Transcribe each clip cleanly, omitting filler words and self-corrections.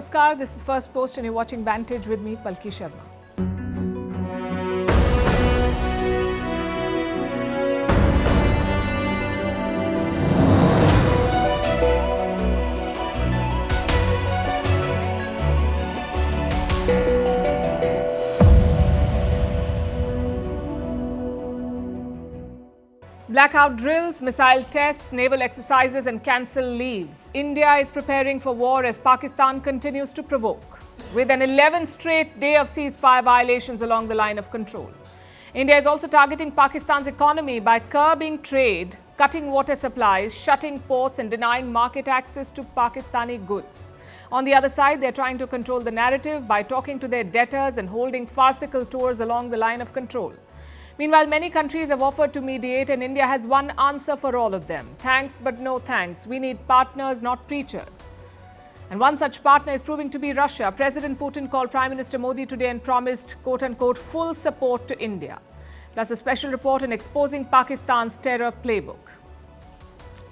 Namaskar, this is Firstpost and you're watching Vantage with me, Palki Sharma. Blackout drills, missile tests, naval exercises and cancelled leaves. India is preparing for war as Pakistan continues to provoke, with an 11th straight day of ceasefire violations along the line of control. India is also targeting Pakistan's economy by curbing trade, cutting water supplies, shutting ports and denying market access to Pakistani goods. On the other side, they're trying to control the narrative by talking to their debtors and holding farcical tours along the line of control. Meanwhile, many countries have offered to mediate and India has one answer for all of them. Thanks but no thanks. We need partners, not preachers. And one such partner is proving to be Russia. President Putin called Prime Minister Modi today and promised, quote-unquote, full support to India. Plus a special report on exposing Pakistan's terror playbook.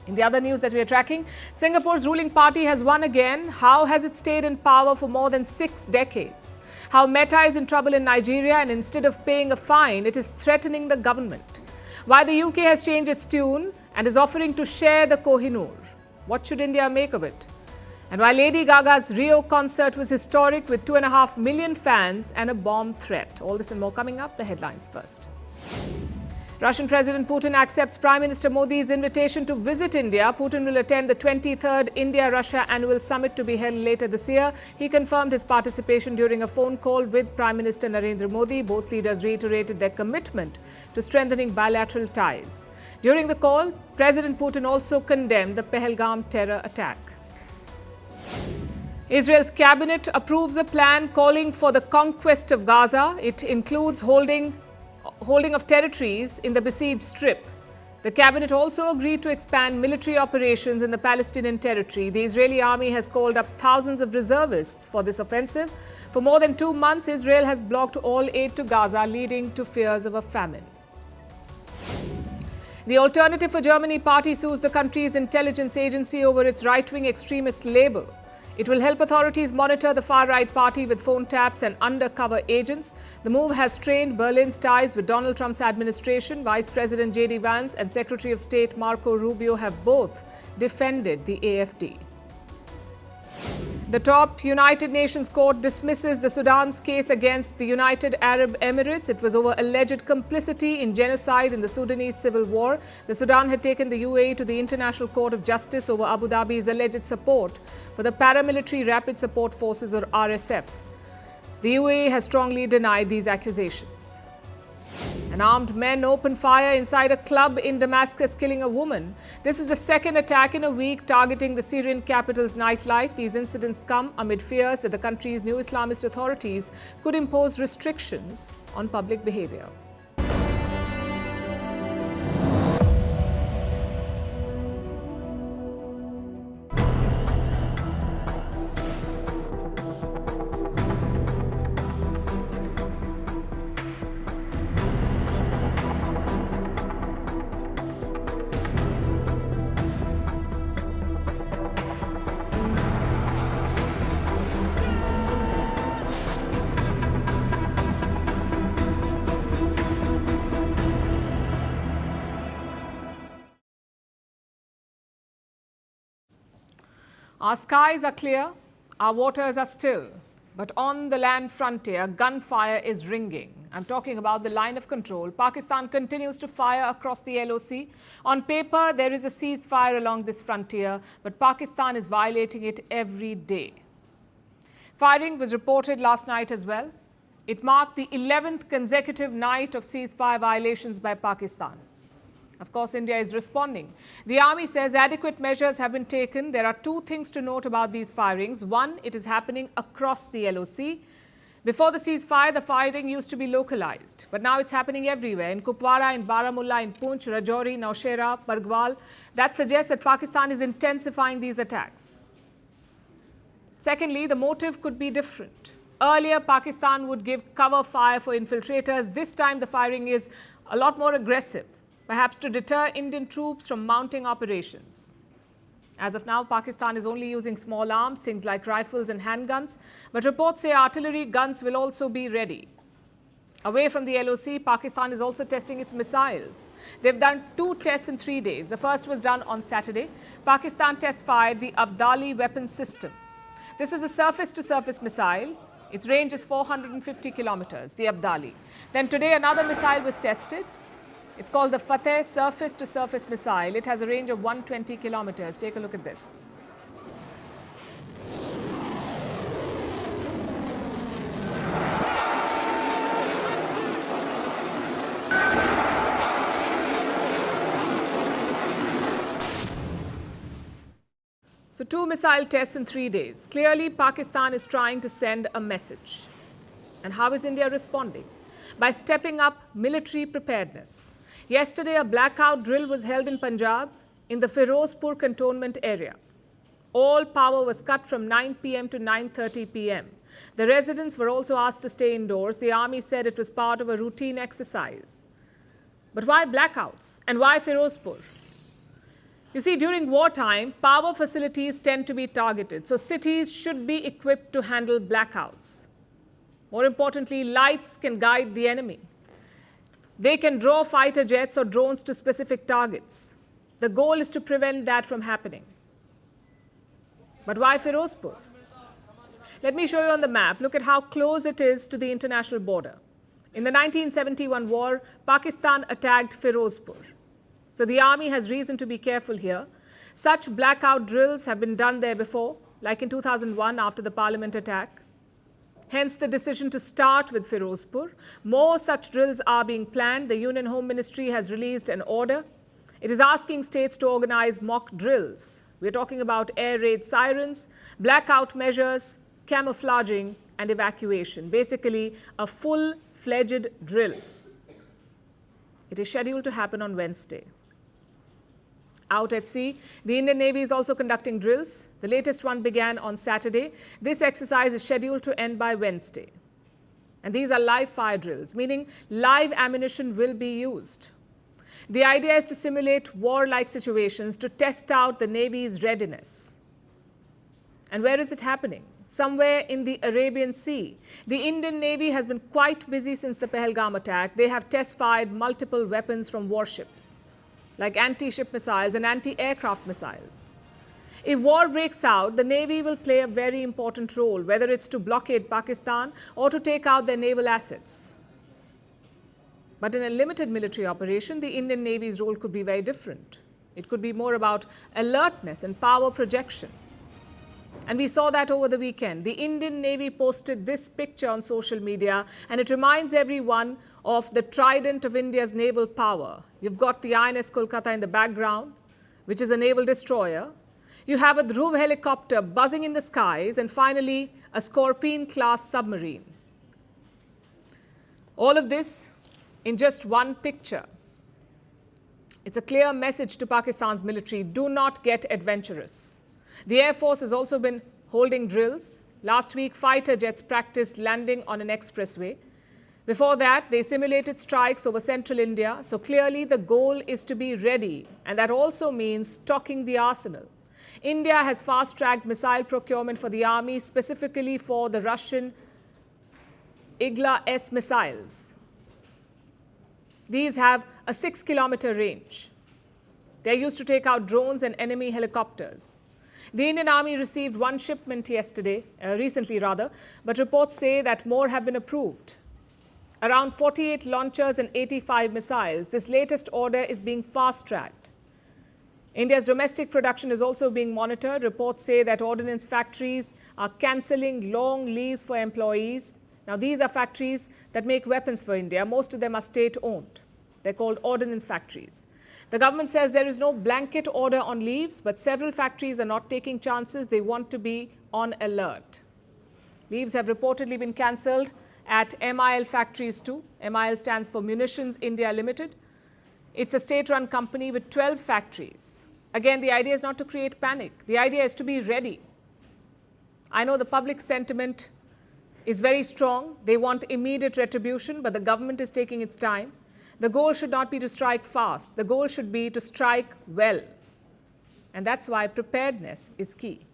In the other news that we are tracking, Singapore's ruling party has won again. How has it stayed in power for more than 6 decades? How Meta is in trouble in Nigeria and instead of paying a fine, it is threatening the government. Why the UK has changed its tune and is offering to share the Kohinoor. What should India make of it? And why Lady Gaga's Rio concert was historic with 2.5 million fans and a bomb threat. All this and more coming up. The headlines first. Russian President Putin accepts Prime Minister Modi's invitation to visit India. Putin will attend the 23rd India-Russia Annual Summit to be held later this year. He confirmed his participation during a phone call with Prime Minister Narendra Modi. Both leaders reiterated their commitment to strengthening bilateral ties. During the call, President Putin also condemned the Pahalgam terror attack. Israel's cabinet approves a plan calling for the conquest of Gaza. It includes holding of territories in the besieged strip. The cabinet also agreed to expand military operations in the Palestinian territory. The Israeli army has called up thousands of reservists for this offensive. For more than 2 months, Israel has blocked all aid to Gaza, leading to fears of a famine. The Alternative for Germany party sues the country's intelligence agency over its right-wing extremist label. It will help authorities monitor the far-right party with phone taps and undercover agents. The move has strained Berlin's ties with Donald Trump's administration. Vice President J.D. Vance and Secretary of State Marco Rubio have both defended the AFD. The top United Nations court dismisses the Sudan's case against the United Arab Emirates. It was over alleged complicity in genocide in the Sudanese civil war. The Sudan had taken the UAE to the International Court of Justice over Abu Dhabi's alleged support for the paramilitary Rapid Support Forces or RSF. The UAE has strongly denied these accusations. And armed men opened fire inside a club in Damascus, killing a woman. This is the second attack in a week targeting the Syrian capital's nightlife. These incidents come amid fears that the country's new Islamist authorities could impose restrictions on public behavior. Our skies are clear, our waters are still, but on the land frontier, gunfire is ringing. I'm talking about the line of control. Pakistan continues to fire across the LOC. On paper, there is a ceasefire along this frontier, but Pakistan is violating it every day. Firing was reported last night as well. It marked the 11th consecutive night of ceasefire violations by Pakistan. Of course, India is responding. The army says adequate measures have been taken. There are 2 things to note about these firings. One, it is happening across the LOC. Before the ceasefire, the firing used to be localized, but now it's happening everywhere, in Kupwara, in Baramulla, in Poonch, Rajouri, Naushera, Pargwal. That suggests that Pakistan is intensifying these attacks. Secondly, the motive could be different. Earlier, Pakistan would give cover fire for infiltrators. This time, the firing is a lot more aggressive, perhaps to deter Indian troops from mounting operations. As of now, Pakistan is only using small arms, things like rifles and handguns, but reports say artillery guns will also be ready. Away from the LOC, Pakistan is also testing its missiles. They've done 2 tests in 3 days. The first was done on Saturday. Pakistan test-fired the Abdali weapons system. This is a surface-to-surface missile. Its range is 450 kilometers, the Abdali. Then today, another missile was tested. It's called the Fateh surface-to-surface missile. It has a range of 120 kilometers. Take a look at this. So 2 missile tests in 3 days. Clearly, Pakistan is trying to send a message. And how is India responding? By stepping up military preparedness. Yesterday, a blackout drill was held in Punjab in the Firozpur cantonment area. All power was cut from 9 p.m. to 9:30 p.m. The residents were also asked to stay indoors. The army said it was part of a routine exercise. But why blackouts? And why Firozpur? You see, during wartime, power facilities tend to be targeted. So cities should be equipped to handle blackouts. More importantly, lights can guide the enemy. They can draw fighter jets or drones to specific targets. The goal is to prevent that from happening. But why Firozpur? Let me show you on the map. Look at how close it is to the international border. In the 1971 war, Pakistan attacked Firozpur. So the army has reason to be careful here. Such blackout drills have been done there before, like in 2001 after the parliament attack. Hence the decision to start with Firozpur. More such drills are being planned. The Union Home Ministry has released an order. It is asking states to organize mock drills. We're talking about air raid sirens, blackout measures, camouflaging and evacuation. Basically, a full-fledged drill. It is scheduled to happen on Wednesday. Out at sea, the Indian Navy is also conducting drills. The latest one began on Saturday. This exercise is scheduled to end by Wednesday. And these are live fire drills, meaning live ammunition will be used. The idea is to simulate war-like situations to test out the Navy's readiness. And where is it happening? Somewhere in the Arabian Sea. The Indian Navy has been quite busy since the Pahalgam attack. They have test-fired multiple weapons from warships, like anti-ship missiles and anti-aircraft missiles. If war breaks out, the Navy will play a very important role, whether it's to blockade Pakistan or to take out their naval assets. But in a limited military operation, the Indian Navy's role could be very different. It could be more about alertness and power projection. And we saw that over the weekend. The Indian Navy posted this picture on social media, and it reminds everyone of the trident of India's naval power. You've got the INS Kolkata in the background, which is a naval destroyer. You have a Dhruv helicopter buzzing in the skies, and finally, a Scorpion-class submarine. All of this in just one picture. It's a clear message to Pakistan's military: do not get adventurous. The Air Force has also been holding drills. Last week, fighter jets practiced landing on an expressway. Before that, they simulated strikes over central India. So clearly, the goal is to be ready. And that also means stocking the arsenal. India has fast-tracked missile procurement for the army, specifically for the Russian Igla-S missiles. These have a 6-kilometer range. They're used to take out drones and enemy helicopters. The Indian Army received one shipment recently, but reports say that more have been approved. Around 48 launchers and 85 missiles. This latest order is being fast-tracked. India's domestic production is also being monitored. Reports say that ordnance factories are cancelling long leaves for employees. Now, these are factories that make weapons for India. Most of them are state-owned. They're called ordnance factories. The government says there is no blanket order on leaves, but several factories are not taking chances. They want to be on alert. Leaves have reportedly been cancelled at MIL factories too. MIL stands for Munitions India Limited. It's a state-run company with 12 factories. Again, the idea is not to create panic. The idea is to be ready. I know the public sentiment is very strong. They want immediate retribution, but the government is taking its time. The goal should not be to strike fast. The goal should be to strike well. And that's why preparedness is key.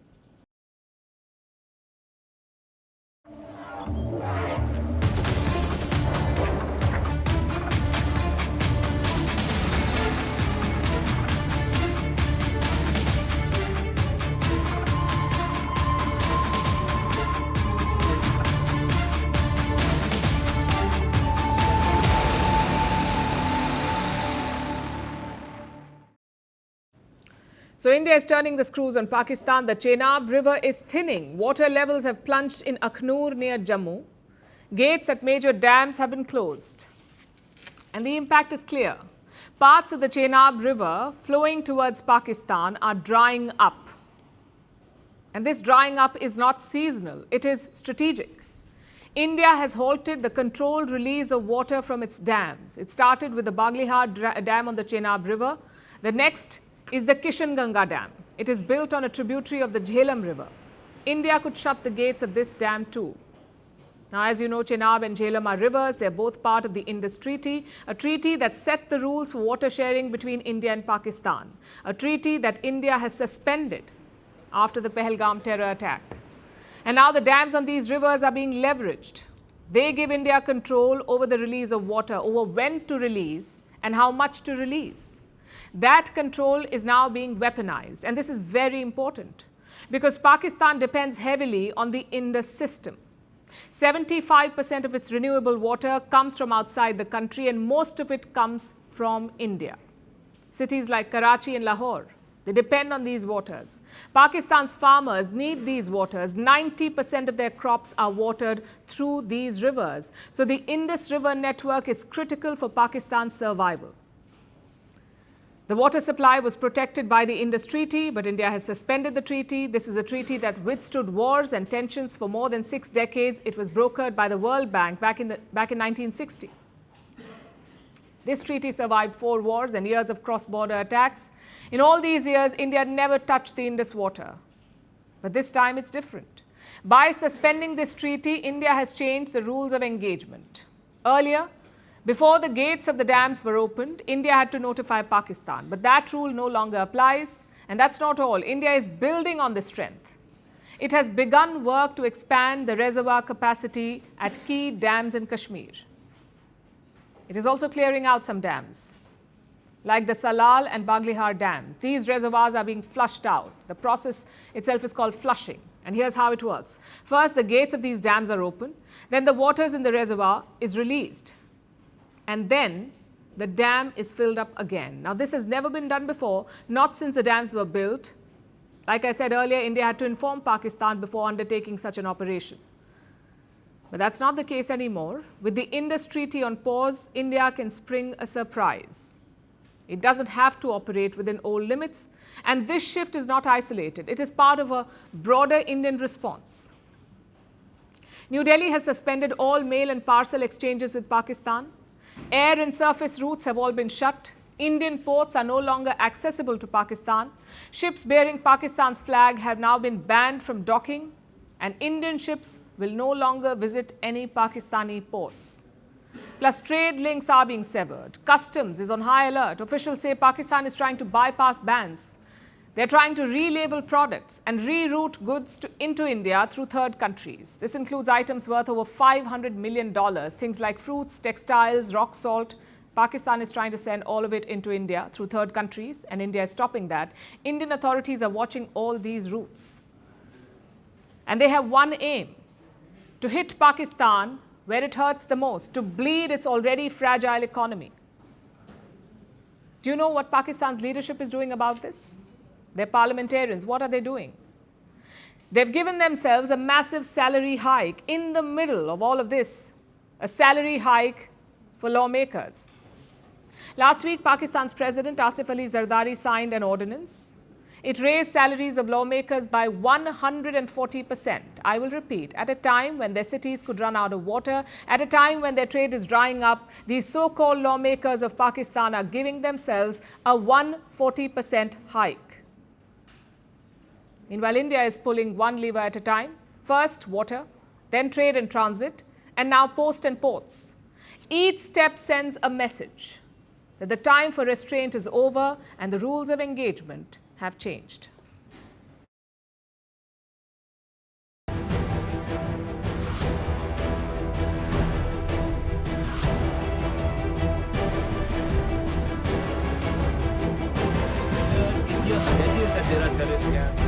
So India is turning the screws on Pakistan. The Chenab River is thinning. Water levels have plunged in Kohinoor near Jammu. Gates at major dams have been closed. And the impact is clear. Parts of the Chenab River flowing towards Pakistan are drying up. And this drying up is not seasonal. It is strategic. India has halted the controlled release of water from its dams. It started with the Baglihar Dam on the Chenab River. The next is the Kishanganga Dam. It is built on a tributary of the Jhelum River. India could shut the gates of this dam too. Now, as you know, Chenab and Jhelum are rivers. They're both part of the Indus Treaty, a treaty that set the rules for water sharing between India and Pakistan, a treaty that India has suspended after the Pahalgam terror attack. And now the dams on these rivers are being leveraged. They give India control over the release of water, over when to release and how much to release. That control is now being weaponized, and this is very important because Pakistan depends heavily on the Indus system. 75% of its renewable water comes from outside the country, and most of it comes from India. Cities like Karachi and Lahore, they depend on these waters. Pakistan's farmers need these waters. 90% of their crops are watered through these rivers. So the Indus River network is critical for Pakistan's survival. The water supply was protected by the Indus Treaty, but India has suspended the treaty. This is a treaty that withstood wars and tensions for more than 6 decades. It was brokered by the World Bank back in 1960. This treaty survived 4 wars and years of cross-border attacks. In all these years, India never touched the Indus water. But this time it's different. By suspending this treaty, India has changed the rules of engagement. Earlier, before the gates of the dams were opened, India had to notify Pakistan. But that rule no longer applies. And that's not all. India is building on this strength. It has begun work to expand the reservoir capacity at key dams in Kashmir. It is also clearing out some dams, like the Salal and Baglihar dams. These reservoirs are being flushed out. The process itself is called flushing. And here's how it works. First, the gates of these dams are open. Then the waters in the reservoir is released. And then the dam is filled up again. Now, this has never been done before, not since the dams were built. Like I said earlier, India had to inform Pakistan before undertaking such an operation. But that's not the case anymore. With the Indus Treaty on pause, India can spring a surprise. It doesn't have to operate within old limits. And this shift is not isolated. It is part of a broader Indian response. New Delhi has suspended all mail and parcel exchanges with Pakistan. Air and surface routes have all been shut. Indian ports are no longer accessible to Pakistan. Ships bearing Pakistan's flag have now been banned from docking, and Indian ships will no longer visit any Pakistani ports. Plus, trade links are being severed. Customs is on high alert. Officials say Pakistan is trying to bypass bans. They're trying to relabel products and reroute goods into India through third countries. This includes items worth over $500 million, things like fruits, textiles, rock salt. Pakistan is trying to send all of it into India through third countries, and India is stopping that. Indian authorities are watching all these routes. And they have one aim: to hit Pakistan where it hurts the most, to bleed its already fragile economy. Do you know what Pakistan's leadership is doing about this? Their parliamentarians, what are they doing? They've given themselves a massive salary hike in the middle of all of this, a salary hike for lawmakers. Last week, Pakistan's President Asif Ali Zardari signed an ordinance. It raised salaries of lawmakers by 140%. I will repeat, at a time when their cities could run out of water, at a time when their trade is drying up, these so-called lawmakers of Pakistan are giving themselves a 140% hike. Meanwhile, India is pulling one lever at a time. First, water, then trade and transit, and now post and ports. Each step sends a message. that the time for restraint is over and the rules of engagement have changed. India alleges that there are terrorist camps.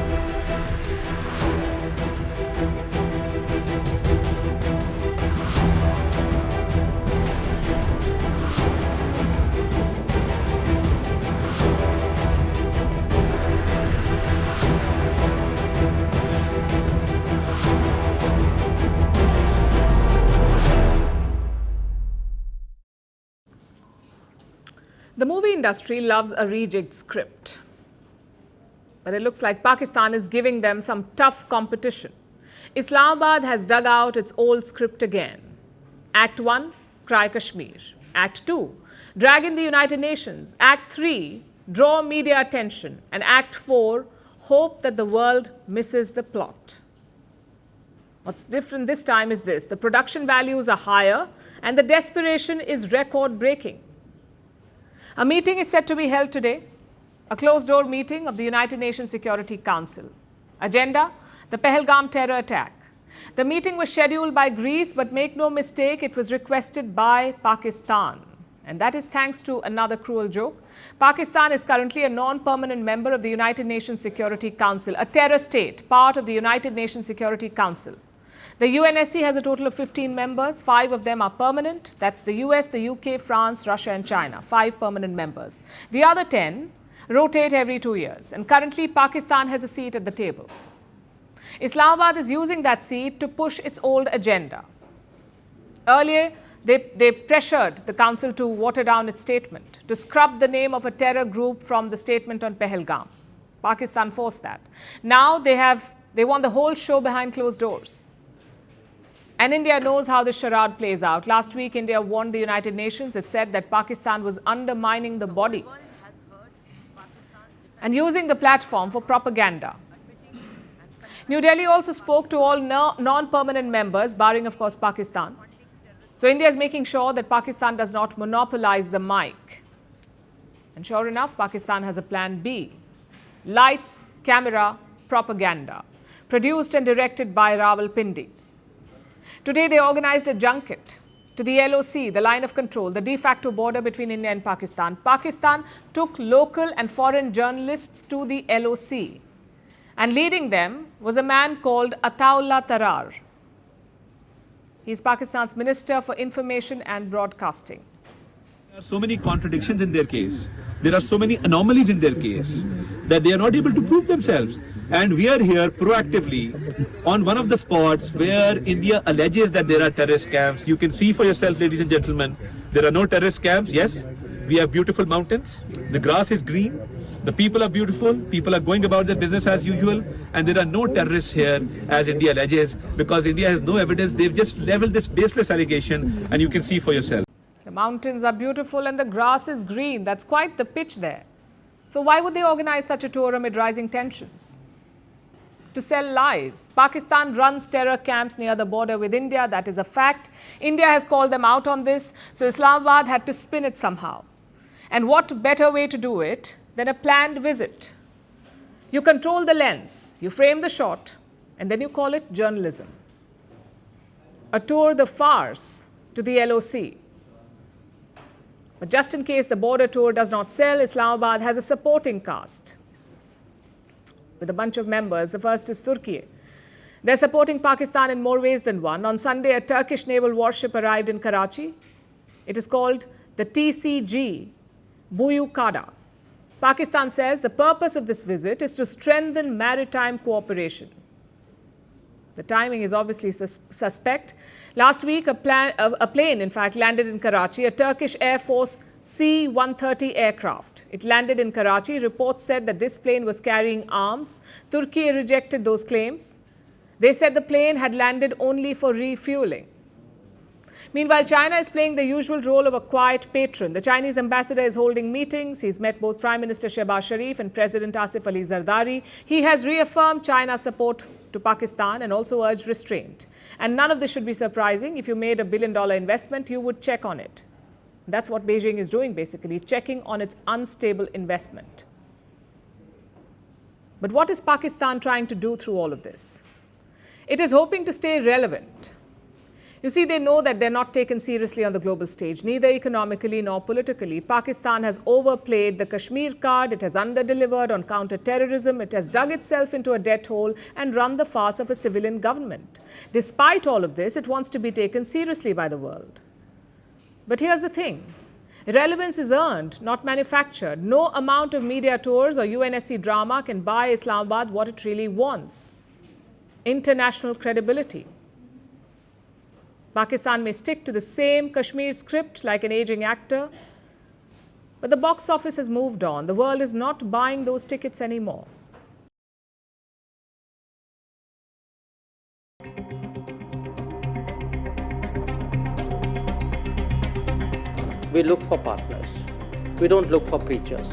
The movie industry loves a rejigged script. But it looks like Pakistan is giving them some tough competition. Islamabad has dug out its old script again. Act 1, cry Kashmir. Act 2, drag in the United Nations. Act 3, draw media attention. And Act 4, hope that the world misses the plot. What's different this time is this: the production values are higher and the desperation is record-breaking. A meeting is set to be held today, a closed-door meeting of the United Nations Security Council. Agenda: the Pahalgam terror attack. The meeting was scheduled by Greece, but make no mistake, it was requested by Pakistan. And that is thanks to another cruel joke. Pakistan is currently a non-permanent member of the United Nations Security Council, a terror state, part of the United Nations Security Council. The UNSC has a total of 15 members. 5 of them are permanent. That's the US, the UK, France, Russia and China. 5 permanent members. The other 10 rotate every 2 years. And currently, Pakistan has a seat at the table. Islamabad is using that seat to push its old agenda. Earlier, they pressured the council to water down its statement, to scrub the name of a terror group from the statement on Pahalgam. Pakistan forced that. Now they want the whole show behind closed doors. And India knows how this charade plays out. Last week, India warned the United Nations. It said that Pakistan was undermining the body and using the platform for propaganda. New Delhi also spoke to all non-permanent members, barring, of course, Pakistan. So India is making sure that Pakistan does not monopolize the mic. And sure enough, Pakistan has a plan B. Lights, camera, propaganda. Produced and directed by Rawalpindi. Today, they organized a junket to the LOC, the line of control, the de facto border between India and Pakistan. Pakistan took local and foreign journalists to the LOC. And leading them was a man called Ataullah Tarar. He's Pakistan's Minister for Information and Broadcasting. There are so many contradictions in their case. There are so many anomalies in their case that they are not able to prove themselves. And we are here proactively on one of the spots where India alleges that there are terrorist camps. You can see for yourself, ladies and gentlemen, there are no terrorist camps. Yes, we have beautiful mountains. The grass is green. The people are beautiful. People are going about their business as usual. And there are no terrorists here, as India alleges, because India has no evidence. They've just leveled this baseless allegation, and you can see for yourself. The mountains are beautiful and the grass is green. That's quite the pitch there. So why would they organize such a tour amid rising tensions? To sell lies. Pakistan runs terror camps near the border with India. That is a fact. India has called them out on this. So Islamabad had to spin it somehow. And what better way to do it than a planned visit? You control the lens, you frame the shot, and then you call it journalism. A tour de farce to the LOC. But just in case the border tour does not sell, Islamabad has a supporting cast with a bunch of members. The first is Turkiye. They're supporting Pakistan in more ways than one. On Sunday, a Turkish naval warship arrived in Karachi. It is called the TCG Buyukada. Pakistan says the purpose of this visit is to strengthen maritime cooperation. The timing is obviously suspect. Last week, a plane, in fact, landed in Karachi, a Turkish Air Force C-130 aircraft. It landed in Karachi. Reports said that this plane was carrying arms. Turkey rejected those claims. They said the plane had landed only for refueling. Meanwhile, China is playing the usual role of a quiet patron. The Chinese ambassador is holding meetings. He's met both Prime Minister Shehbaz Sharif and President Asif Ali Zardari. He has reaffirmed China's support to Pakistan and also urged restraint. And none of this should be surprising. If you made $1 billion investment, you would check on it. That's what Beijing is doing, basically, checking on its unstable investment. But what is Pakistan trying to do through all of this? It is hoping to stay relevant. You see, they know that they're not taken seriously on the global stage, neither economically nor politically. Pakistan has overplayed the Kashmir card, it has under-delivered on counter-terrorism, it has dug itself into a debt hole and run the farce of a civilian government. Despite all of this, it wants to be taken seriously by the world. But here's the thing. Relevance is earned, not manufactured. No amount of media tours or UNSC drama can buy Islamabad what it really wants: international credibility. Pakistan may stick to the same Kashmir script like an aging actor, but the box office has moved on. The world is not buying those tickets anymore. We look for partners. We don't look for preachers.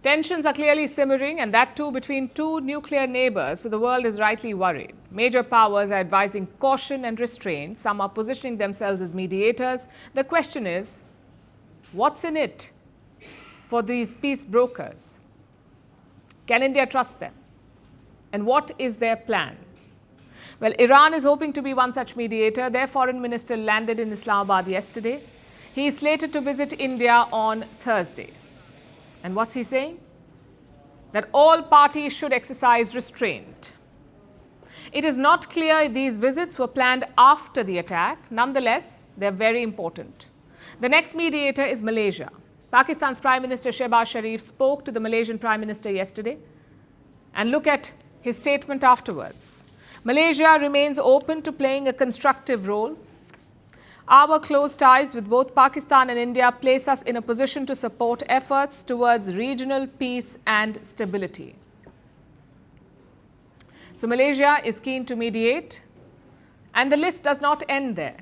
Tensions are clearly simmering, and that too between two nuclear neighbors, so the world is rightly worried. Major powers are advising caution and restraint. Some are positioning themselves as mediators. The question is, what's in it for these peace brokers? Can India trust them? And what is their plan? Well, Iran is hoping to be one such mediator. Their foreign minister landed in Islamabad yesterday. He is slated to visit India on Thursday. And what's he saying? That all parties should exercise restraint. It is not clear if these visits were planned after the attack. Nonetheless, they're very important. The next mediator is Malaysia. Pakistan's Prime Minister Shehbaz Sharif spoke to the Malaysian Prime Minister yesterday. And look at his statement afterwards. Malaysia remains open to playing a constructive role. Our close ties with both Pakistan and India place us in a position to support efforts towards regional peace and stability. So Malaysia is keen to mediate, and the list does not end there.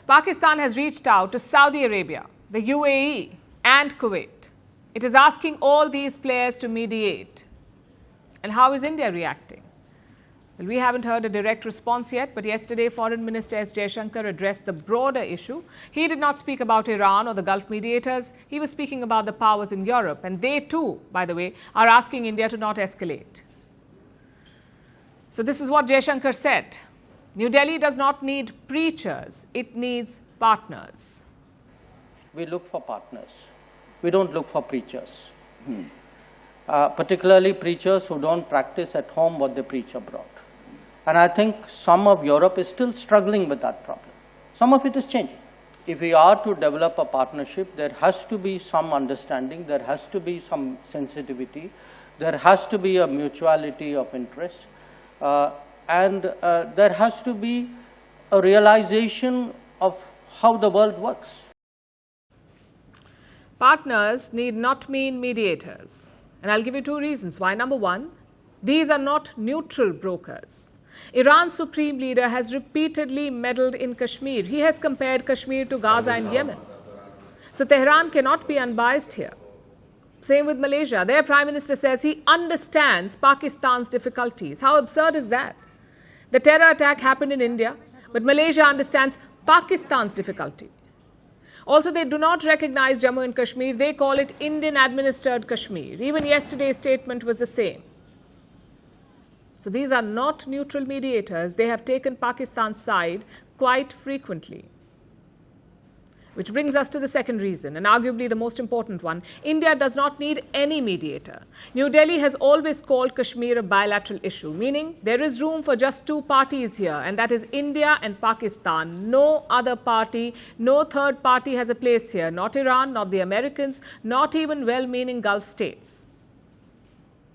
Pakistan has reached out to Saudi Arabia, the UAE, and Kuwait. It is asking all these players to mediate. And how is India reacting? Well, we haven't heard a direct response yet, but yesterday Foreign Minister S. Jaishankar addressed the broader issue. He did not speak about Iran or the Gulf mediators. He was speaking about the powers in Europe, and they too, by the way, are asking India to not escalate. So this is what Jaishankar said. New Delhi does not need preachers, it needs partners. We look for partners. We don't look for preachers. Particularly preachers who don't practice at home what they preach abroad. And I think some of Europe is still struggling with that problem. Some of it is changing. If we are to develop a partnership, there has to be some understanding, there has to be some sensitivity, there has to be a mutuality of interest, and there has to be a realization of how the world works. Partners need not mean mediators. And I'll give you two reasons why. Number one, these are not neutral brokers. Iran's supreme leader has repeatedly meddled in Kashmir. He has compared Kashmir to Gaza and Yemen. So Tehran cannot be unbiased here. Same with Malaysia. Their Prime Minister says he understands Pakistan's difficulties. How absurd is that? The terror attack happened in India, but Malaysia understands Pakistan's difficulty. Also, they do not recognize Jammu and Kashmir. They call it Indian-administered Kashmir. Even yesterday's statement was the same. So these are not neutral mediators. They have taken Pakistan's side quite frequently. Which brings us to the second reason, and arguably the most important one. India does not need any mediator. New Delhi has always called Kashmir a bilateral issue, meaning there is room for just two parties here, and that is India and Pakistan. No other party, no third party has a place here. Not Iran, not the Americans, not even well-meaning Gulf states.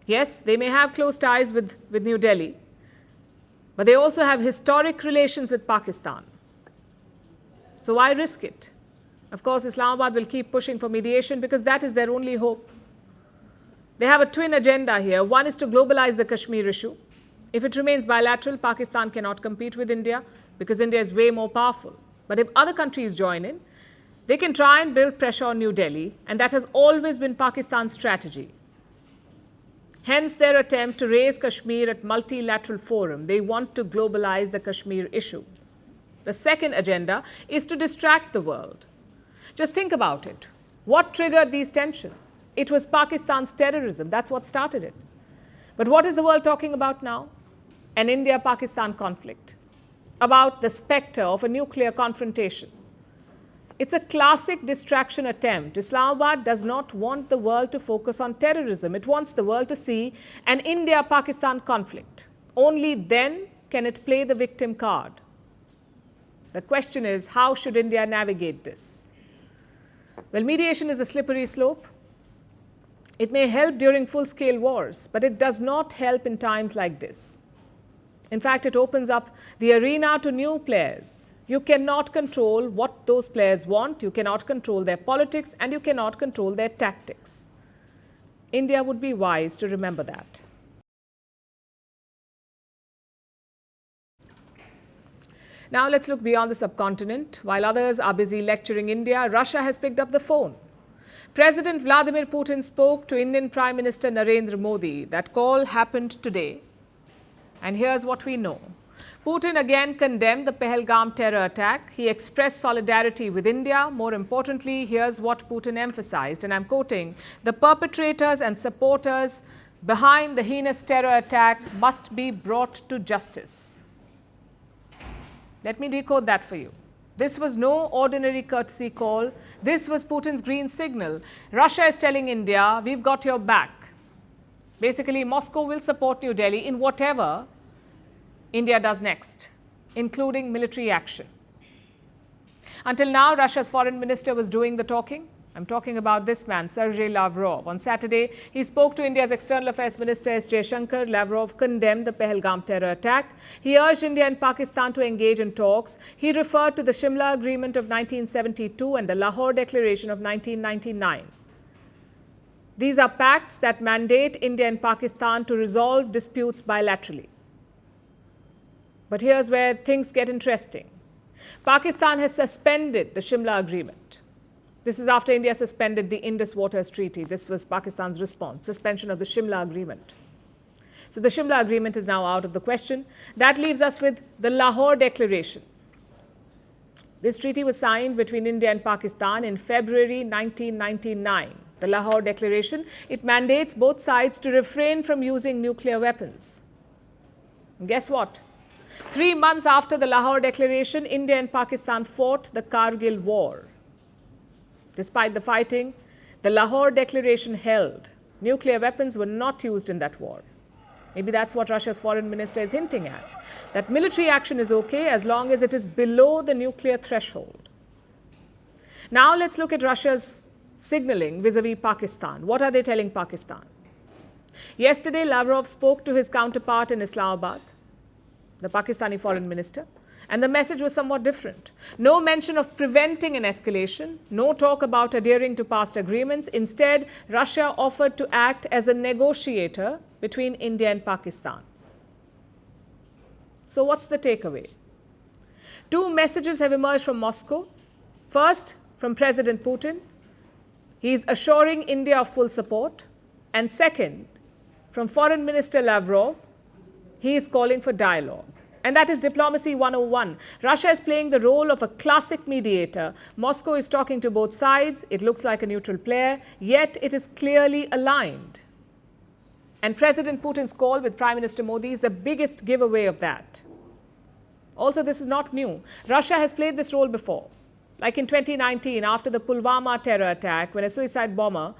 Yes, they may have close ties with New Delhi, but they also have historic relations with Pakistan. So why risk it? Of course, Islamabad will keep pushing for mediation because that is their only hope. They have a twin agenda here. One is to globalize the Kashmir issue. If it remains bilateral, Pakistan cannot compete with India because India is way more powerful. But if other countries join in, they can try and build pressure on New Delhi, and that has always been Pakistan's strategy. Hence their attempt to raise Kashmir at multilateral forum. They want to globalize the Kashmir issue. The second agenda is to distract the world. Just think about it. What triggered these tensions? It was Pakistan's terrorism. That's what started it. But what is the world talking about now? An India-Pakistan conflict, about the spectre of a nuclear confrontation. It's a classic distraction attempt. Islamabad does not want the world to focus on terrorism. It wants the world to see an India-Pakistan conflict. Only then can it play the victim card. The question is, how should India navigate this? Well, mediation is a slippery slope. It may help during full-scale wars, but it does not help in times like this. In fact, it opens up the arena to new players. You cannot control what those players want, you cannot control their politics, and you cannot control their tactics. India would be wise to remember that. Now let's look beyond the subcontinent. While others are busy lecturing India, Russia has picked up the phone. President Vladimir Putin spoke to Indian Prime Minister Narendra Modi. That call happened today. And here's what we know. Putin again condemned the Pahalgam terror attack. He expressed solidarity with India. More importantly, here's what Putin emphasized, and I'm quoting, "The perpetrators and supporters behind the heinous terror attack must be brought to justice." Let me decode that for you. This was no ordinary courtesy call. This was Putin's green signal. Russia is telling India, we've got your back. Basically, Moscow will support New Delhi in whatever India does next, including military action. Until now, Russia's foreign minister was doing the talking. I'm talking about this man, Sergei Lavrov. On Saturday, he spoke to India's External Affairs Minister S. Jaishankar. Lavrov condemned the Pahalgam terror attack. He urged India and Pakistan to engage in talks. He referred to the Shimla Agreement of 1972 and the Lahore Declaration of 1999. These are pacts that mandate India and Pakistan to resolve disputes bilaterally. But here's where things get interesting. Pakistan has suspended the Shimla Agreement. This is after India suspended the Indus Waters Treaty. This was Pakistan's response, suspension of the Shimla Agreement. So the Shimla Agreement is now out of the question. That leaves us with the Lahore Declaration. This treaty was signed between India and Pakistan in February 1999. The Lahore Declaration, it mandates both sides to refrain from using nuclear weapons. And guess what? 3 months after the Lahore Declaration, India and Pakistan fought the Kargil War. Despite the fighting, the Lahore Declaration held. Nuclear weapons were not used in that war. Maybe that's what Russia's foreign minister is hinting at, that military action is okay as long as it is below the nuclear threshold. Now let's look at Russia's signaling vis-a-vis Pakistan. What are they telling Pakistan? Yesterday, Lavrov spoke to his counterpart in Islamabad, the Pakistani foreign minister, and the message was somewhat different. No mention of preventing an escalation, no talk about adhering to past agreements. Instead, Russia offered to act as a negotiator between India and Pakistan. So what's the takeaway? 2 messages have emerged from Moscow. First, from President Putin. He is assuring India of full support. And second, from Foreign Minister Lavrov, he is calling for dialogue. And that is diplomacy 101. Russia is playing the role of a classic mediator. Moscow is talking to both sides. It looks like a neutral player, yet it is clearly aligned. And President Putin's call with Prime Minister Modi is the biggest giveaway of that. Also, this is not new. Russia has played this role before. Like in 2019, after the Pulwama terror attack, when a suicide bomber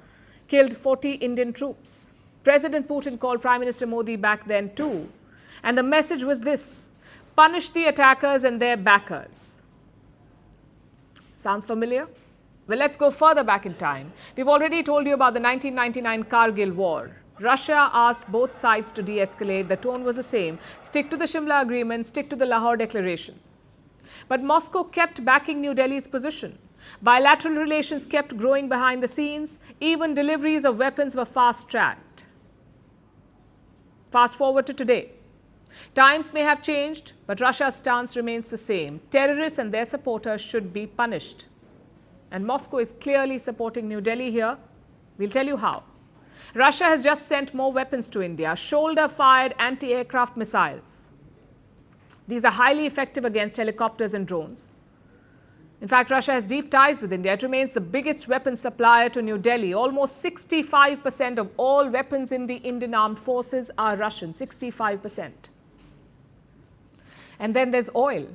killed 40 Indian troops. President Putin called Prime Minister Modi back then too. And the message was this: punish the attackers and their backers. Sounds familiar? Well, let's go further back in time. We've already told you about the 1999 Kargil War. Russia asked both sides to de-escalate. The tone was the same. Stick to the Shimla Agreement, stick to the Lahore Declaration. But Moscow kept backing New Delhi's position. Bilateral relations kept growing behind the scenes. Even deliveries of weapons were fast-tracked. Fast forward to today. Times may have changed, but Russia's stance remains the same. Terrorists and their supporters should be punished. And Moscow is clearly supporting New Delhi here. We'll tell you how. Russia has just sent more weapons to India, shoulder-fired anti-aircraft missiles. These are highly effective against helicopters and drones. In fact, Russia has deep ties with India. It remains the biggest weapons supplier to New Delhi. Almost 65% of all weapons in the Indian armed forces are Russian, 65%. And then there's oil.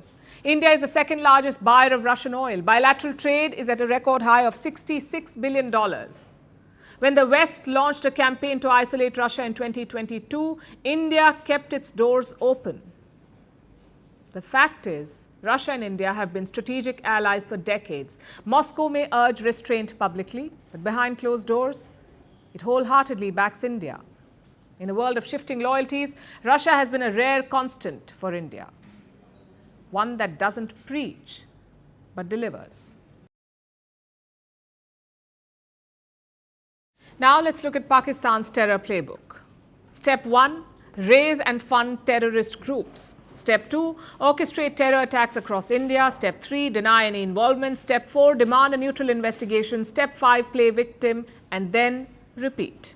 India is the second largest buyer of Russian oil. Bilateral trade is at a record high of $66 billion. When the West launched a campaign to isolate Russia in 2022, India kept its doors open. The fact is, Russia and India have been strategic allies for decades. Moscow may urge restraint publicly, but behind closed doors, it wholeheartedly backs India. In a world of shifting loyalties, Russia has been a rare constant for India. One that doesn't preach, but delivers. Now let's look at Pakistan's terror playbook. Step 1, raise and fund terrorist groups. Step 2, orchestrate terror attacks across India. Step 3, deny any involvement. Step 4, demand a neutral investigation. Step 5, play victim, and then repeat.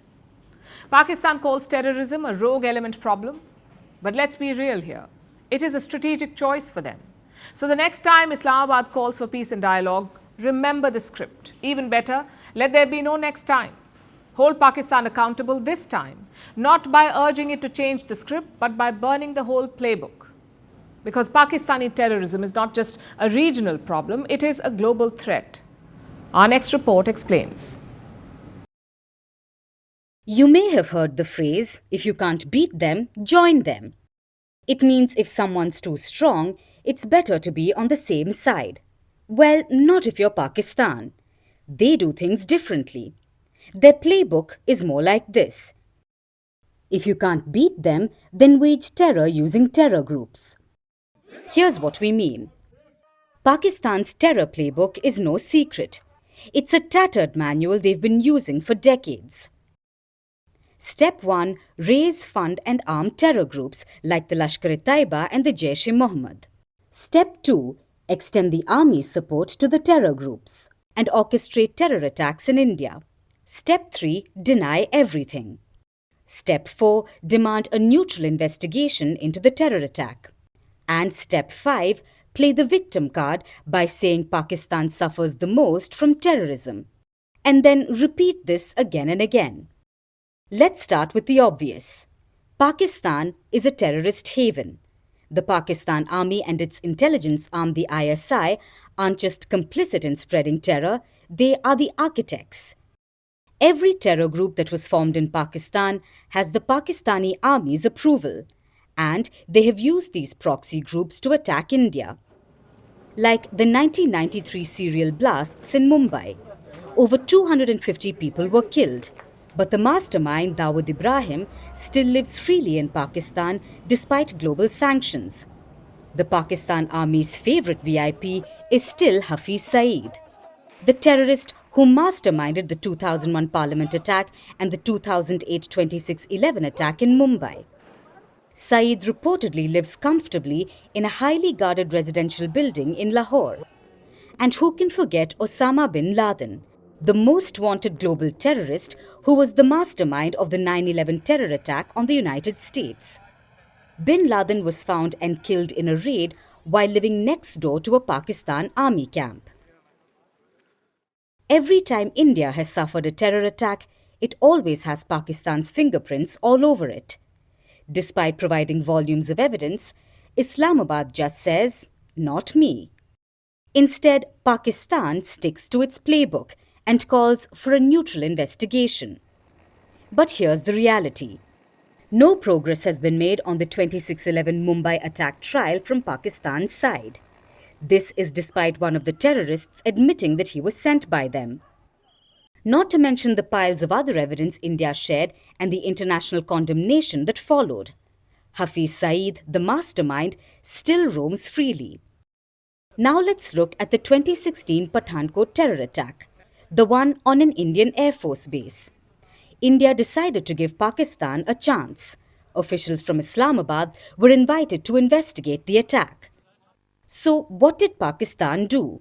Pakistan calls terrorism a rogue element problem, but let's be real here. It is a strategic choice for them. So the next time Islamabad calls for peace and dialogue, remember the script. Even better, let there be no next time. Hold Pakistan accountable this time, not by urging it to change the script, but by burning the whole playbook. Because Pakistani terrorism is not just a regional problem, it is a global threat. Our next report explains. You may have heard the phrase, if you can't beat them, join them. It means if someone's too strong, it's better to be on the same side. Well, not if you're Pakistan. They do things differently. Their playbook is more like this. If you can't beat them, then wage terror using terror groups. Here's what we mean. Pakistan's terror playbook is no secret. It's a tattered manual they've been using for decades. Step 1. Raise, fund and arm terror groups like the Lashkar-e-Taiba and the Jaish-e-Mohammed. Step 2. Extend the army's support to the terror groups and orchestrate terror attacks in India. Step 3. Deny everything. Step 4. Demand a neutral investigation into the terror attack. And Step 5. Play the victim card by saying Pakistan suffers the most from terrorism. And then repeat this again and again. Let's start with the obvious. Pakistan is a terrorist haven. The Pakistan Army and its intelligence arm, the ISI, aren't just complicit in spreading terror, they are the architects. Every terror group that was formed in Pakistan has the Pakistani Army's approval, and they have used these proxy groups to attack India. Like the 1993 serial blasts in Mumbai. Over 250 people were killed. But the mastermind, Dawood Ibrahim, still lives freely in Pakistan despite global sanctions. The Pakistan Army's favorite VIP is still Hafiz Saeed, the terrorist who masterminded the 2001 Parliament attack and the 2008 26/11 attack in Mumbai. Saeed reportedly lives comfortably in a highly guarded residential building in Lahore. And who can forget Osama bin Laden, the most wanted global terrorist who was the mastermind of the 9/11 terror attack on the United States. Bin Laden was found and killed in a raid while living next door to a Pakistan army camp. Every time India has suffered a terror attack, it always has Pakistan's fingerprints all over it. Despite providing volumes of evidence, Islamabad just says, "Not me." Instead, Pakistan sticks to its playbook and calls for a neutral investigation. But here's the reality. No progress has been made on the 26/11 Mumbai attack trial from Pakistan's side. This is despite one of the terrorists admitting that he was sent by them. Not to mention the piles of other evidence India shared and the international condemnation that followed. Hafiz Saeed, the mastermind, still roams freely. Now let's look at the 2016 Pathankot terror attack, the one on an Indian Air Force base. India decided to give Pakistan a chance. Officials from Islamabad were invited to investigate the attack. So, what did Pakistan do?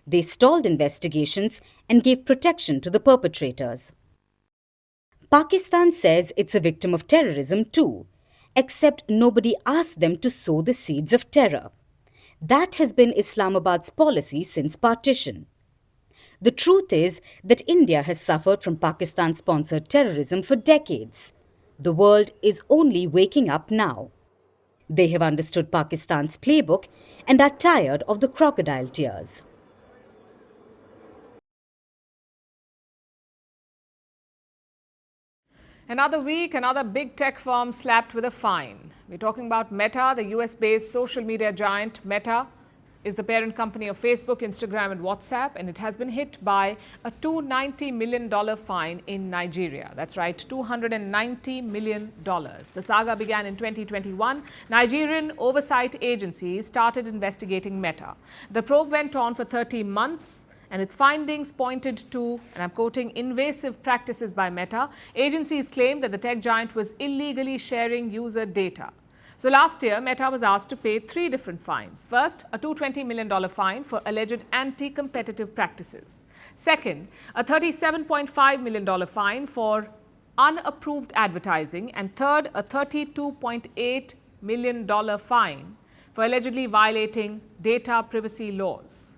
They stalled investigations and gave protection to the perpetrators. Pakistan says it's a victim of terrorism too, except nobody asked them to sow the seeds of terror. That has been Islamabad's policy since partition. The truth is that India has suffered from Pakistan-sponsored terrorism for decades. The world is only waking up now. They have understood Pakistan's playbook and are tired of the crocodile tears. Another week, another big tech firm slapped with a fine. We're talking about Meta, the US-based social media giant. Meta is the parent company of Facebook, Instagram and WhatsApp, and it has been hit by a $290 million fine in Nigeria. That's right, $290 million. The saga began in 2021. Nigerian oversight agencies started investigating Meta. The probe went on for 30 months. And its findings pointed to, and I'm quoting, invasive practices by Meta. Agencies claimed that the tech giant was illegally sharing user data. So last year, Meta was asked to pay 3 different fines. First, a $220 million fine for alleged anti-competitive practices. Second, a $37.5 million fine for unapproved advertising. And third, a $32.8 million fine for allegedly violating data privacy laws.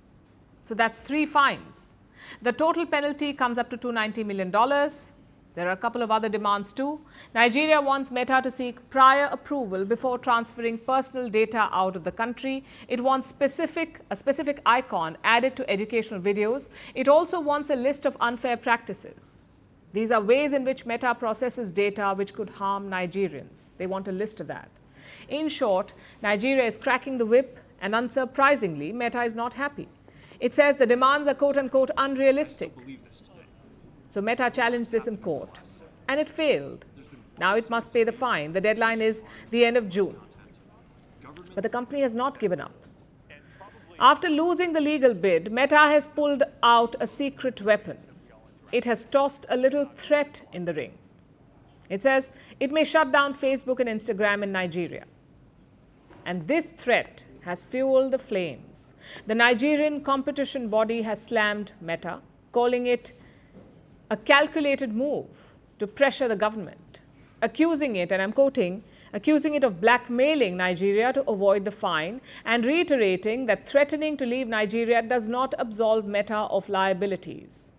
So that's 3 fines. The total penalty comes up to $290 million. There are a couple of other demands too. Nigeria wants Meta to seek prior approval before transferring personal data out of the country. It wants a specific icon added to educational videos. It also wants a list of unfair practices. These are ways in which Meta processes data which could harm Nigerians. They want a list of that. In short, Nigeria is cracking the whip, and unsurprisingly, Meta is not happy. It says the demands are quote-unquote unrealistic. So Meta challenged this in court, and it failed. Now it must pay the fine. The deadline is the end of June. But the company has not given up. After losing the legal bid, Meta has pulled out a secret weapon. It has tossed a little threat in the ring. It says it may shut down Facebook and Instagram in Nigeria. And this threat has fueled the flames. The Nigerian competition body has slammed Meta, calling it a calculated move to pressure the government, accusing it, and I'm quoting, accusing it of blackmailing Nigeria to avoid the fine and reiterating that threatening to leave Nigeria does not absolve Meta of liabilities.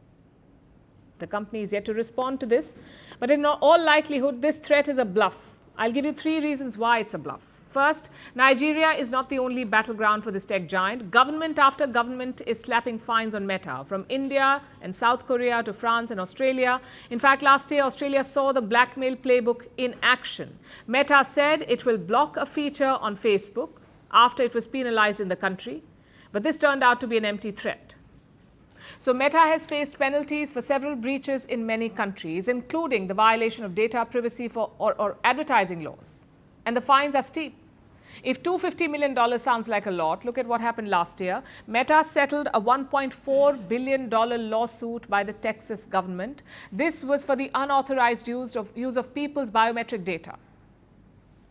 The company is yet to respond to this, but in all likelihood, this threat is a bluff. I'll give you 3 reasons why it's a bluff. First, Nigeria is not the only battleground for this tech giant. Government after government is slapping fines on Meta, from India and South Korea to France and Australia. In fact, last year, Australia saw the blackmail playbook in action. Meta said it will block a feature on Facebook after it was penalized in the country. But this turned out to be an empty threat. So Meta has faced penalties for several breaches in many countries, including the violation of data privacy or advertising laws. And the fines are steep. If $250 million sounds like a lot, look at what happened last year. Meta settled a $1.4 billion lawsuit by the Texas government. This was for the unauthorized use of people's biometric data.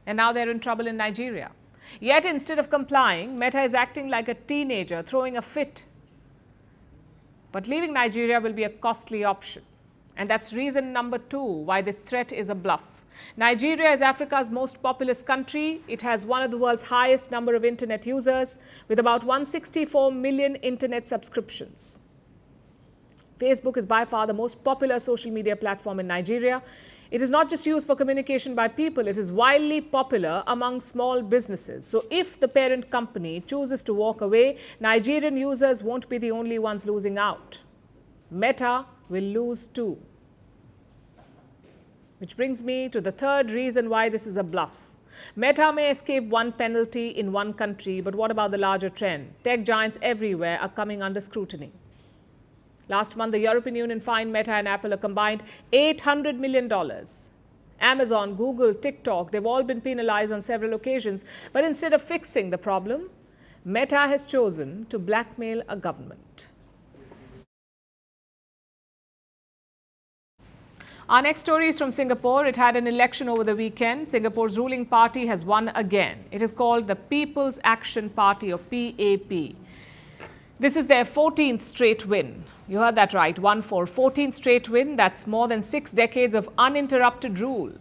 And now they're in trouble in Nigeria. Yet instead of complying, Meta is acting like a teenager, throwing a fit. But leaving Nigeria will be a costly option. And that's reason number 2 why this threat is a bluff. Nigeria is Africa's most populous country. It has one of the world's highest number of internet users, with about 164 million internet subscriptions. Facebook is by far the most popular social media platform in Nigeria. It is not just used for communication by people, it is wildly popular among small businesses. So if the parent company chooses to walk away, Nigerian users won't be the only ones losing out. Meta will lose too. Which brings me to the 3rd reason why this is a bluff. Meta may escape one penalty in one country, but what about the larger trend? Tech giants everywhere are coming under scrutiny. Last month, the European Union fined Meta and Apple a combined $800 million. Amazon, Google, TikTok, they've all been penalized on several occasions. But instead of fixing the problem, Meta has chosen to blackmail a government. Our next story is from Singapore. It had an election over the weekend. Singapore's ruling party has won again. It is called the People's Action Party, or PAP. This is their 14th straight win. You heard that right, 14th straight win. That's more than 6 decades of uninterrupted rule.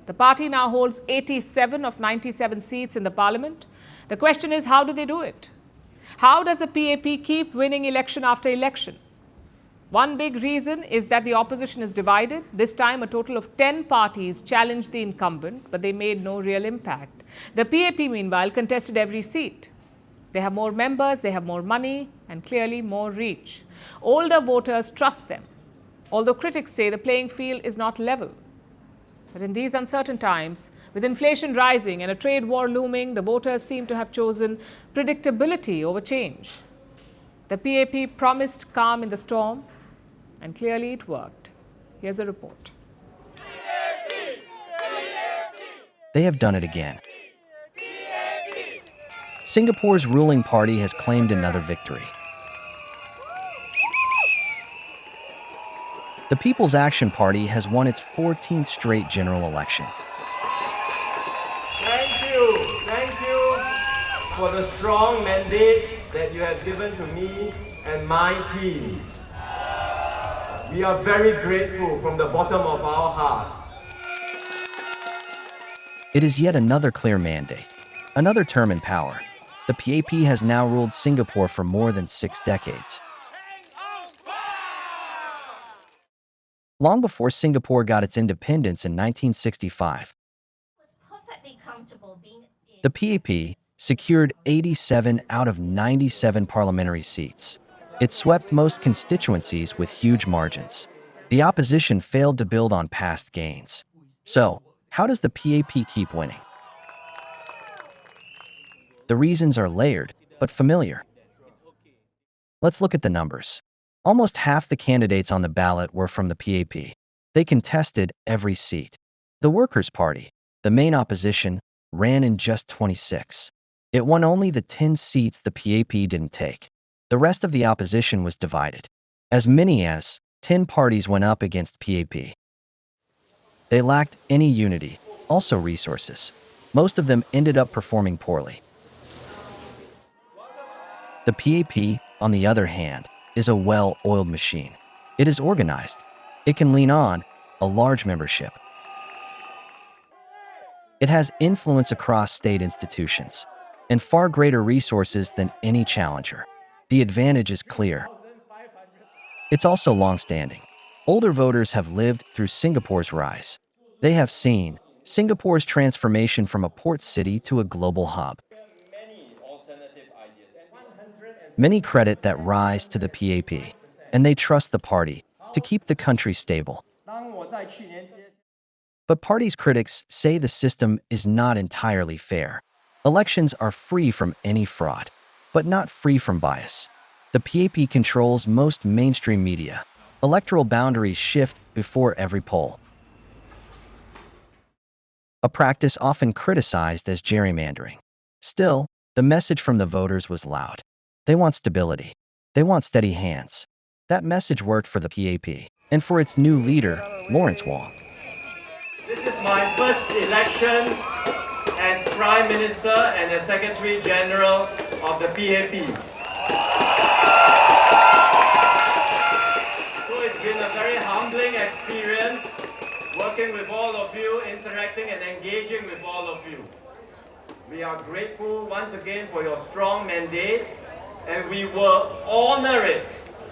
The party now holds 87 of 97 seats in the parliament. The question is, how do they do it? How does the PAP keep winning election after election? One big reason is that the opposition is divided. This time, a total of 10 parties challenged the incumbent, but they made no real impact. The PAP, meanwhile, contested every seat. They have more members, they have more money, and clearly more reach. Older voters trust them, although critics say the playing field is not level. But in these uncertain times, with inflation rising and a trade war looming, the voters seem to have chosen predictability over change. The PAP promised calm in the storm, and clearly it worked. Here's a report. They have done it again. Singapore's ruling party has claimed another victory. The People's Action Party has won its 14th straight general election. Thank you for the strong mandate that you have given to me and my team. We are very grateful from the bottom of our hearts. It is yet another clear mandate, another term in power. The PAP has now ruled Singapore for more than 6 decades. Long before Singapore got its independence in 1965, the PAP secured 87 out of 97 parliamentary seats. It swept most constituencies with huge margins. The opposition failed to build on past gains. So, how does the PAP keep winning? The reasons are layered, but familiar. Let's look at the numbers. Almost half the candidates on the ballot were from the PAP. They contested every seat. The Workers' Party, the main opposition, ran in just 26. It won only the 10 seats the PAP didn't take. The rest of the opposition was divided. As many as 10 parties went up against PAP. They lacked any unity, also resources. Most of them ended up performing poorly. The PAP, on the other hand, is a well-oiled machine. It is organized. It can lean on a large membership. It has influence across state institutions and far greater resources than any challenger. The advantage is clear. It's also long-standing. Older voters have lived through Singapore's rise. They have seen Singapore's transformation from a port city to a global hub. Many credit that rise to the PAP, and they trust the party to keep the country stable. But party's critics say the system is not entirely fair. Elections are free from any fraud, but not free from bias. The PAP controls most mainstream media. Electoral boundaries shift before every poll. A practice often criticized as gerrymandering. Still, the message from the voters was loud. They want stability. They want steady hands. That message worked for the PAP and for its new leader, Lawrence Wong. This is my first election as Prime Minister and as Secretary General of the PAP. So it's been a very humbling experience working with all of you, interacting and engaging with all of you. We are grateful once again for your strong mandate, and we will honor it.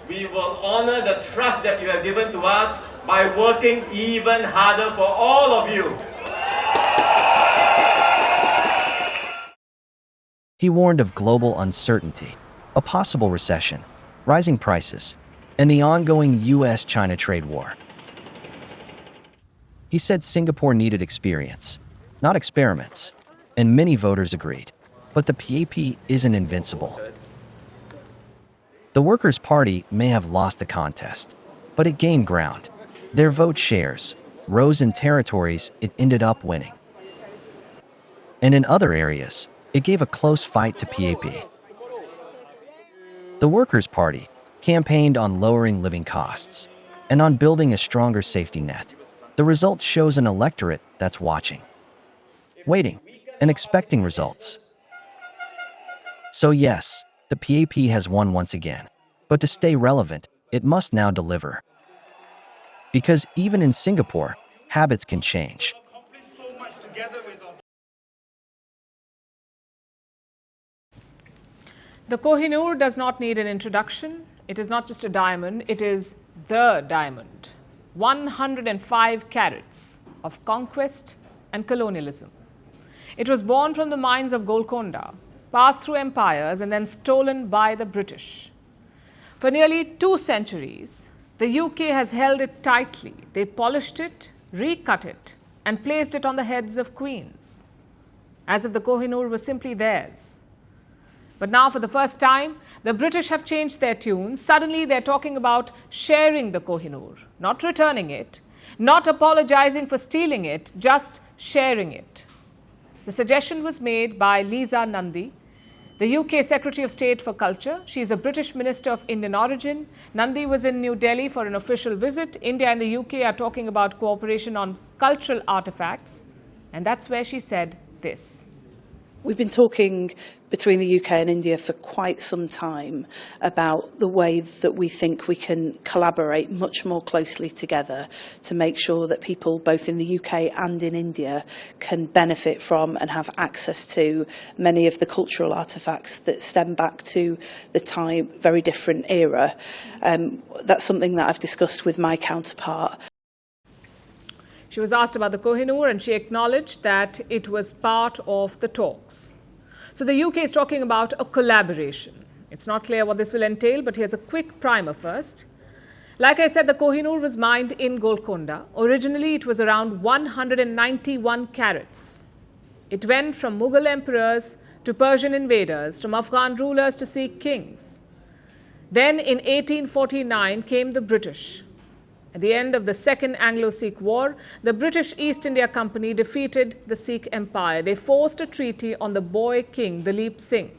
We will honor the trust that you have given to us by working even harder for all of you. He warned of global uncertainty, a possible recession, rising prices, and the ongoing US-China trade war. He said Singapore needed experience, not experiments, and many voters agreed. But the PAP isn't invincible. The Workers' Party may have lost the contest, but it gained ground. Their vote shares rose in territories it ended up winning. And in other areas, it gave a close fight to PAP. The Workers' Party campaigned on lowering living costs. and on building a stronger safety net. The result shows an electorate that's watching, waiting, and expecting results. So yes, the PAP has won once again. But to stay relevant, it must now deliver. Because even in Singapore, habits can change. The Kohinoor does not need an introduction. It is not just a diamond, it is the diamond. 105 carats of conquest and colonialism. It was born from the mines of Golconda, passed through empires and then stolen by the British. For nearly 2 centuries, the UK has held it tightly. They polished it, recut it, and placed it on the heads of queens, as if the Kohinoor was simply theirs. But now, for the first time, the British have changed their tune. Suddenly, they're talking about sharing the Kohinoor, not returning it, not apologizing for stealing it, just sharing it. The suggestion was made by Lisa Nandi, the UK Secretary of State for Culture. She is a British Minister of Indian origin. Nandi was in New Delhi for an official visit. India and the UK are talking about cooperation on cultural artifacts. And that's where she said this. We've been talking between the UK and India for quite some time about the way that we think we can collaborate much more closely together to make sure that people both in the UK and in India can benefit from and have access to many of the cultural artefacts that stem back to the time, very different era. That's something that I've discussed with my counterpart. She was asked about the Kohinoor and she acknowledged that it was part of the talks. So the UK is talking about a collaboration. It's not clear what this will entail, but here's a quick primer first. Like I said, the Kohinoor was mined in Golconda. Originally, it was around 191 carats. It went from Mughal emperors to Persian invaders, from Afghan rulers to Sikh kings. Then in 1849 came the British. At the end of the Second Anglo-Sikh War, the British East India Company defeated the Sikh Empire. They forced a treaty on the boy king, Dalip Singh.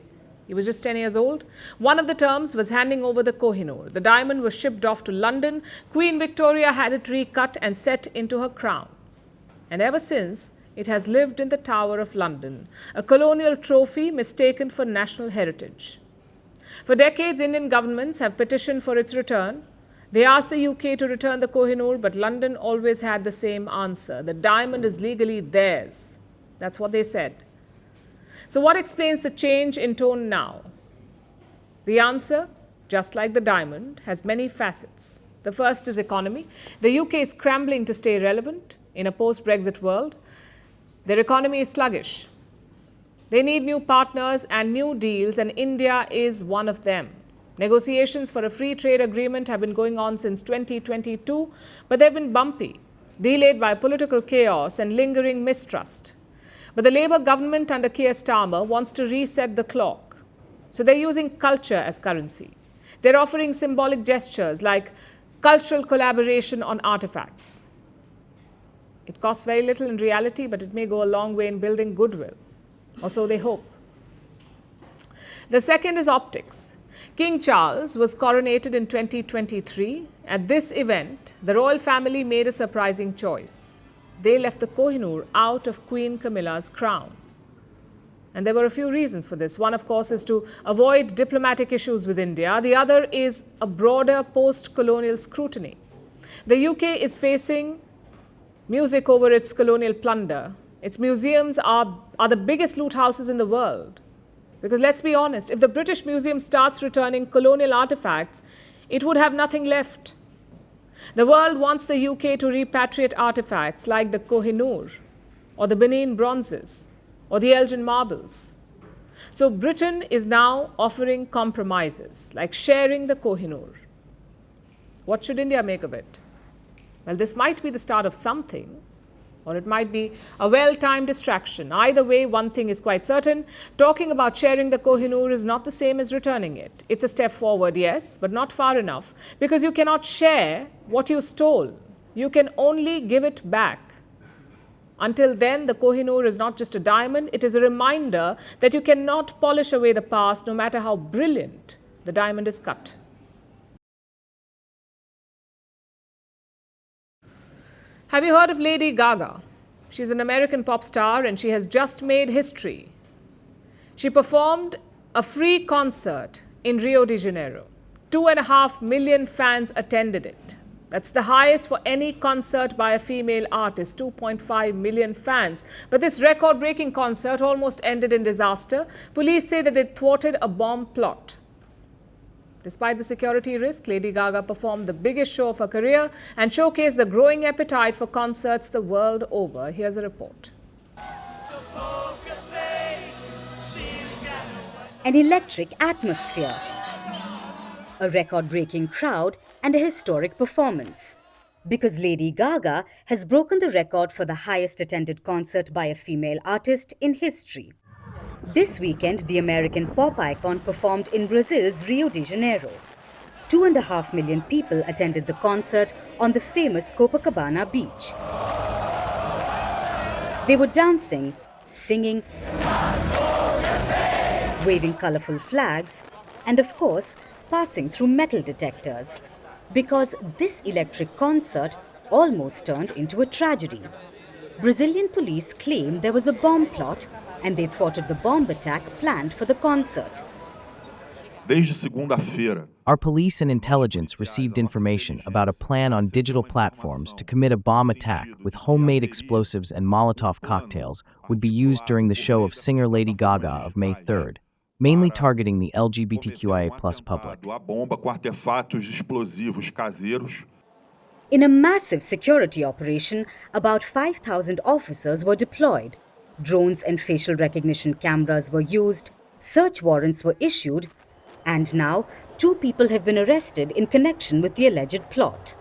He was just 10 years old. One of the terms was handing over the Kohinoor. The diamond was shipped off to London. Queen Victoria had it recut and set into her crown. And ever since, it has lived in the Tower of London, a colonial trophy mistaken for national heritage. For decades, Indian governments have petitioned for its return. They asked the UK to return the Kohinoor, but London always had the same answer. The diamond is legally theirs. That's what they said. So what explains the change in tone now? The answer, just like the diamond, has many facets. The first is economy. The UK is scrambling to stay relevant in a post-Brexit world. Their economy is sluggish. They need new partners and new deals, and India is one of them. Negotiations for a free trade agreement have been going on since 2022, but they've been bumpy, delayed by political chaos and lingering mistrust. But the Labour government under Keir Starmer wants to reset the clock. So they're using culture as currency. They're offering symbolic gestures like cultural collaboration on artifacts. It costs very little in reality, but it may go a long way in building goodwill, or so they hope. The second is optics. King Charles was coronated in 2023. At this event, the royal family made a surprising choice. They left the Kohinoor out of Queen Camilla's crown. And there were a few reasons for this. One, of course, is to avoid diplomatic issues with India. The other is a broader post-colonial scrutiny. The UK is facing music over its colonial plunder. Its museums are the biggest loot houses in the world. Because let's be honest, if the British Museum starts returning colonial artifacts, it would have nothing left. The world wants the UK to repatriate artifacts like the Kohinoor, or the Benin bronzes, or the Elgin marbles. So Britain is now offering compromises, like sharing the Kohinoor. What should India make of it? Well, this might be the start of something, or it might be a well-timed distraction. Either way, one thing is quite certain. Talking about sharing the Kohinoor is not the same as returning it. It's a step forward, yes, but not far enough, because you cannot share what you stole. You can only give it back. Until then, the Kohinoor is not just a diamond. It is a reminder that you cannot polish away the past, no matter how brilliant the diamond is cut. Have you heard of Lady Gaga? She's an American pop star and she has just made history. She performed a free concert in Rio de Janeiro. 2.5 million fans attended it. That's the highest for any concert by a female artist, 2.5 million fans. But this record-breaking concert almost ended in disaster. Police say that they thwarted a bomb plot. Despite the security risk, Lady Gaga performed the biggest show of her career and showcased the growing appetite for concerts the world over. Here's a report. An electric atmosphere, a record-breaking crowd, and a historic performance. Because Lady Gaga has broken the record for the highest attended concert by a female artist in history. This weekend, the American pop icon performed in Brazil's Rio de Janeiro. 2.5 million people attended the concert on the famous Copacabana beach. They were dancing, singing, waving colorful flags, and of course, passing through metal detectors. Because this electric concert almost turned into a tragedy. Brazilian police claim there was a bomb plot and they thwarted the bomb attack planned for the concert. Desde segunda-feira, our police and intelligence received information about a plan on digital platforms to commit a bomb attack with homemade explosives and Molotov cocktails would be used during the show of singer Lady Gaga of May 3rd, mainly targeting the LGBTQIA+ public. a bomba com artefatos explosivos caseiros. In a massive security operation, about 5,000 officers were deployed. Drones and facial recognition cameras were used, search warrants were issued, and now 2 people have been arrested in connection with the alleged plot.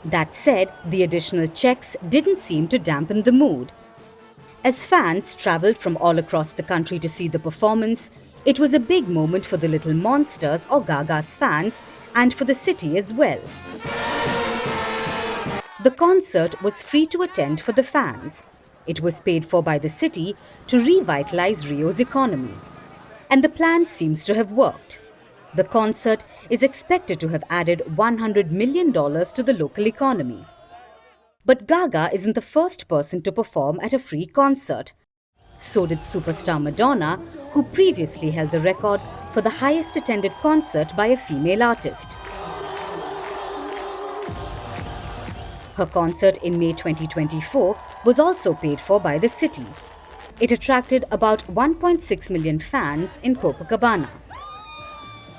That said, the additional checks didn't seem to dampen the mood. As fans travelled from all across the country to see the performance, it was a big moment for the Little Monsters or Gaga's fans and for the city as well. The concert was free to attend for the fans. It was paid for by the city to revitalize Rio's economy. And the plan seems to have worked. The concert is expected to have added $100 million to the local economy. But Gaga isn't the first person to perform at a free concert. So did superstar Madonna, who previously held the record for the highest attended concert by a female artist. Her concert in May 2024 was also paid for by the city. It attracted about 1.6 million fans in Copacabana.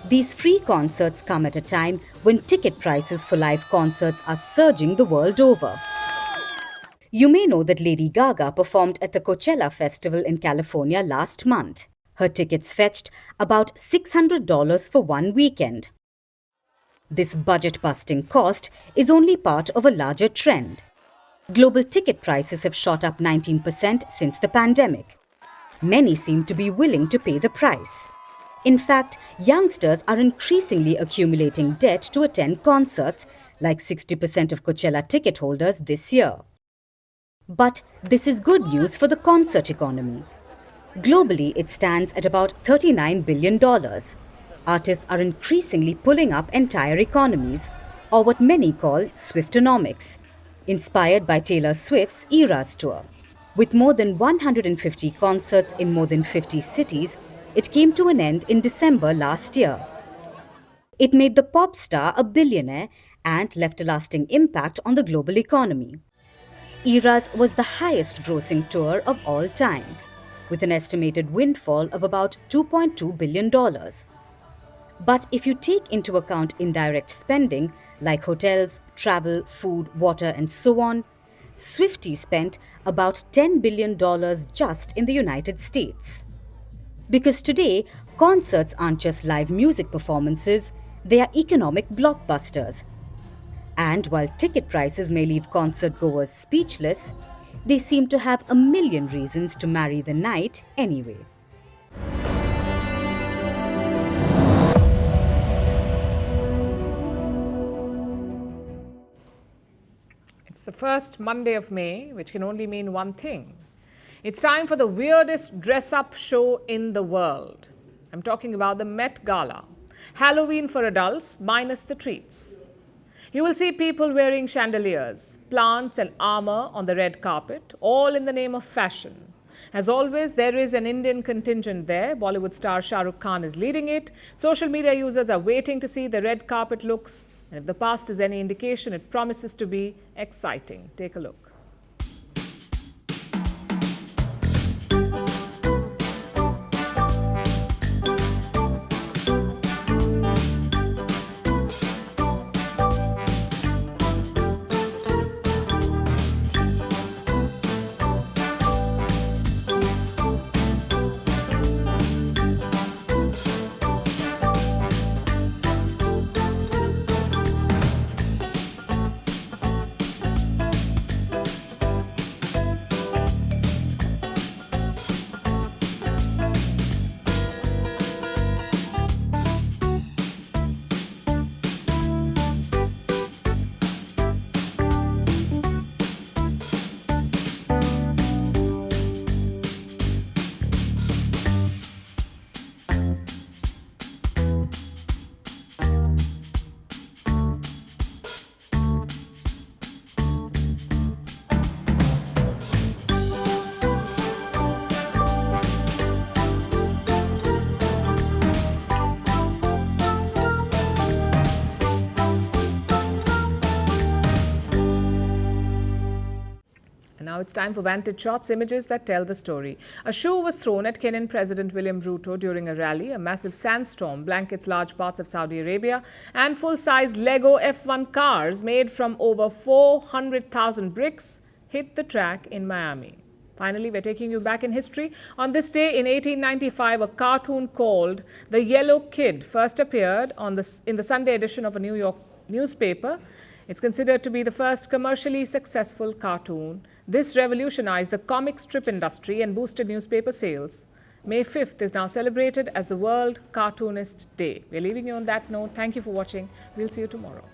These free concerts come at a time when ticket prices for live concerts are surging the world over. You may know that Lady Gaga performed at the Coachella Festival in California last month. Her tickets fetched about $600 for one weekend. This budget-busting cost is only part of a larger trend. Global ticket prices have shot up 19% since the pandemic. Many seem to be willing to pay the price. In fact, youngsters are increasingly accumulating debt to attend concerts, like 60% of Coachella ticket holders this year. But this is good news for the concert economy. Globally, it stands at about $39 billion. Artists are increasingly pulling up entire economies, or what many call Swiftonomics, inspired by Taylor Swift's Eras Tour. With more than 150 concerts in more than 50 cities, it came to an end in December last year. It made the pop star a billionaire and left a lasting impact on the global economy. Eras was the highest grossing tour of all time, with an estimated windfall of about $2.2 billion. But if you take into account indirect spending like hotels, travel, food, water, and so on, Swiftie spent about $10 billion just in the United States. Because today, concerts aren't just live music performances, they are economic blockbusters. And while ticket prices may leave concert goers speechless, they seem to have a million reasons to marry the night anyway. It's the first Monday of May, which can only mean one thing. It's time for the weirdest dress-up show in the world. I'm talking about the Met Gala. Halloween for adults, minus the treats. You will see people wearing chandeliers, plants and armor on the red carpet, all in the name of fashion. As always, there is an Indian contingent there. Bollywood star Shah Rukh Khan is leading it. Social media users are waiting to see the red carpet looks. And if the past is any indication, it promises to be exciting. Take a look. Now it's time for Vantage Shots, images that tell the story. A shoe was thrown at Kenyan President William Ruto during a rally. A massive sandstorm blankets large parts of Saudi Arabia, and full-size Lego F1 cars made from over 400,000 bricks hit the track in Miami. Finally, we're taking you back in history. On this day in 1895, a cartoon called The Yellow Kid first appeared in the Sunday edition of a New York newspaper. It's considered to be the first commercially successful cartoon. This revolutionized the comic strip industry and boosted newspaper sales. May 5th is now celebrated as the World Cartoonist Day. We're leaving you on that note. Thank you for watching. We'll see you tomorrow.